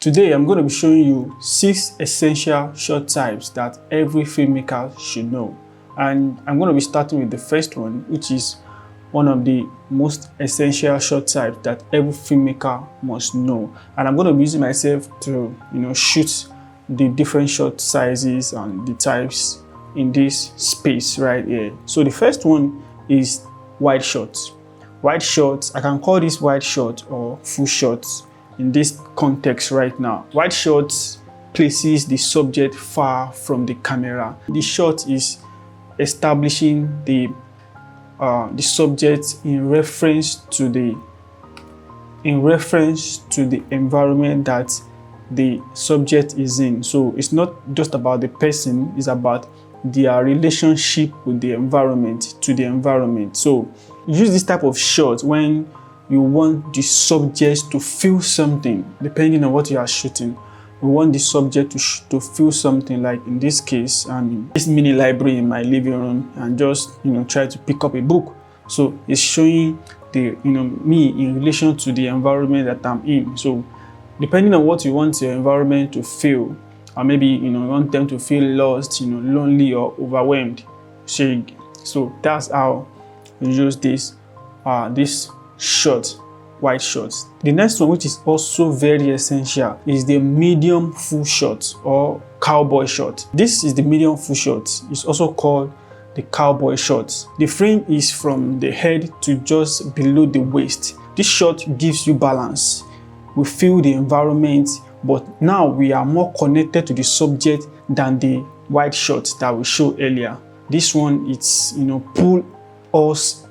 Today, I'm going to be showing you 6 essential shot types that every filmmaker should know. And I'm going to be starting with the first one, which is one of the most essential shot types that every filmmaker must know. And I'm going to be using myself to, shoot the different shot sizes and the types in this space right here. So the first one is wide shots. Wide shots, I can call this wide shot or full shots. In this context right now, wide shots places the subject far from the camera. The shot is establishing the subject in reference to the environment that the subject is in. So it's not just about the person; it's about their relationship with the environment, to the environment. So use this type of shot when you want the subject to feel something, depending on what you are shooting. You want the subject to feel something, like in this case, I'm in this mini library in my living room and just, try to pick up a book. So it's showing the, me in relation to the environment that I'm in. So depending on what you want your environment to feel, or maybe, you want them to feel lost, lonely or overwhelmed. So that's how you use this shot, wide shots. The next one, which is also very essential, is the medium full shot or cowboy shot. This is the medium full shot. It's also called the cowboy shot. The frame is from the head to just below the waist. This shot gives you balance. We feel the environment, but now we are more connected to the subject than the wide shot that we showed earlier. This one, it's pull us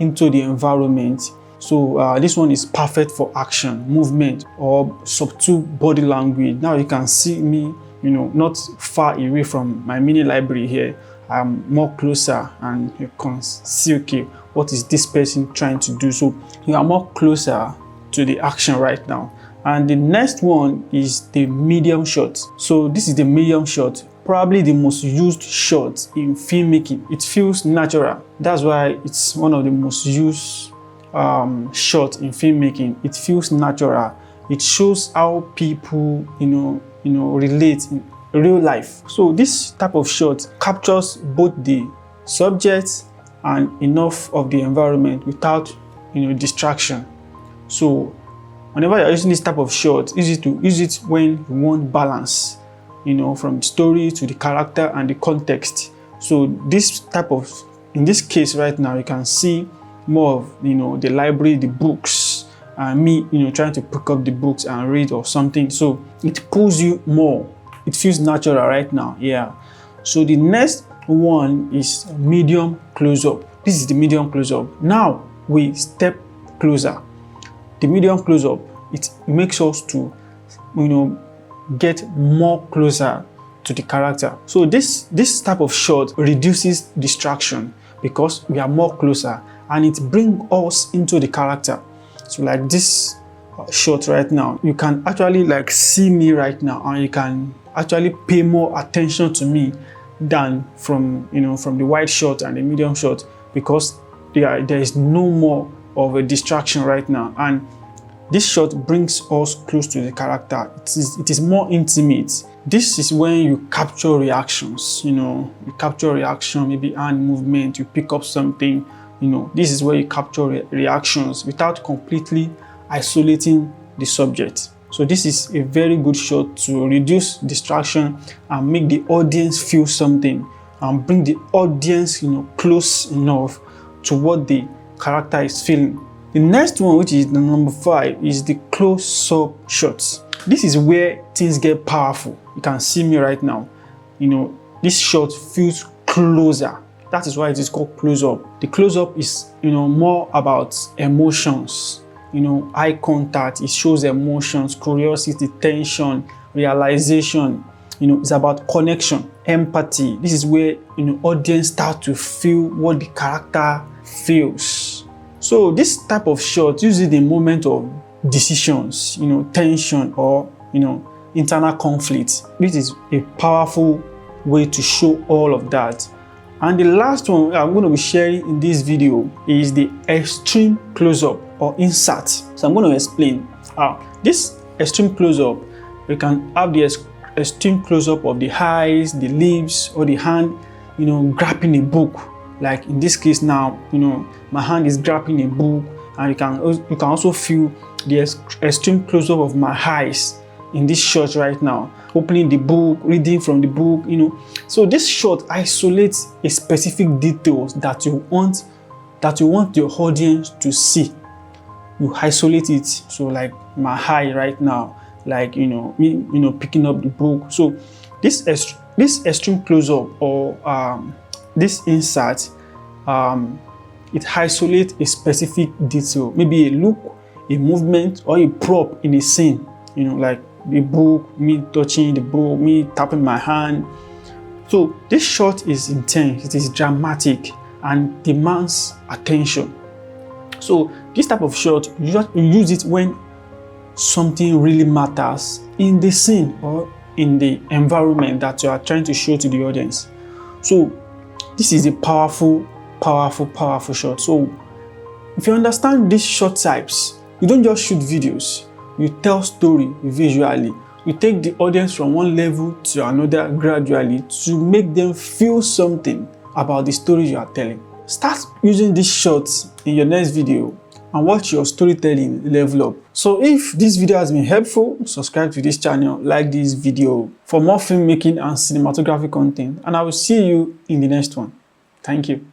into the environment. So this one is perfect for action, movement, or subtle body language. Now you can see me, not far away from my mini library here. I'm more closer and you can see, okay, what is this person trying to do? So you are more closer to the action right now. And the next one is the medium shot. So this is the medium shot, probably the most used shot in filmmaking. It feels natural. That's why it's one of the most used shots in filmmaking. It feels natural. It shows how people, relate in real life. So this type of shot captures both the subject and enough of the environment without, distraction. So whenever you're using this type of shot, use it when you want balance, from the story to the character and the context. So this type of, in this case right now, you can see more of, the library, the books, and me, trying to pick up the books and read or something. So it pulls you more. It feels natural right now. Yeah. So the next one is medium close-up. This is the medium close-up. Now we step closer. The medium close-up, it makes us to, get more closer to the character. So this type of shot reduces distraction because we are more closer, and it brings us into the character. So like this shot right now, you can actually see me right now, and you can actually pay more attention to me than from the wide shot and the medium shot, because there is no more of a distraction right now. And this shot brings us close to the character. It is more intimate. This is when you capture reactions. You capture reaction, maybe hand movement, you pick up something. This is where you capture reactions without completely isolating the subject. So this is a very good shot to reduce distraction and make the audience feel something and bring the audience, close enough to what the character is feeling. The next one, which is the number 5, is the close-up shots. This is where things get powerful. You can see me right now. This shot feels closer. That is why it is called close-up. The close-up is, more about emotions. Eye contact. It shows emotions, curiosity, tension, realization. It's about connection, empathy. This is where audience start to feel what the character feels. So this type of shot uses the moment of decisions, tension, or internal conflict. This is a powerful way to show all of that. And the last one I'm going to be sharing in this video is the extreme close-up or insert. So I'm going to explain. This extreme close-up, you can have the extreme close-up of the eyes, the lips, or the hand, grabbing a book. Like in this case now, my hand is grabbing a book, and you can also feel the extreme close-up of my eyes in this shot right now, opening the book, reading from the book, So this shot isolates a specific details that you want your audience to see. You isolate it. So like my eye right now, like me picking up the book. So this extreme close-up or this insert, it isolates a specific detail, maybe a look, a movement, or a prop in a scene. Like the book, me touching the book, me tapping my hand. So this shot is intense, it is dramatic, and demands attention. So this type of shot, you use it when something really matters in the scene or in the environment that you are trying to show to the audience. So this is a powerful shot. So if you understand these shot types, you don't just shoot videos, you tell story visually. You take the audience from one level to another gradually to make them feel something about the story you are telling. Start using these shots in your next video and watch your storytelling level up. So if this video has been helpful, subscribe to this channel, like this video for more filmmaking and cinematography content, and I will see you in the next one. Thank you.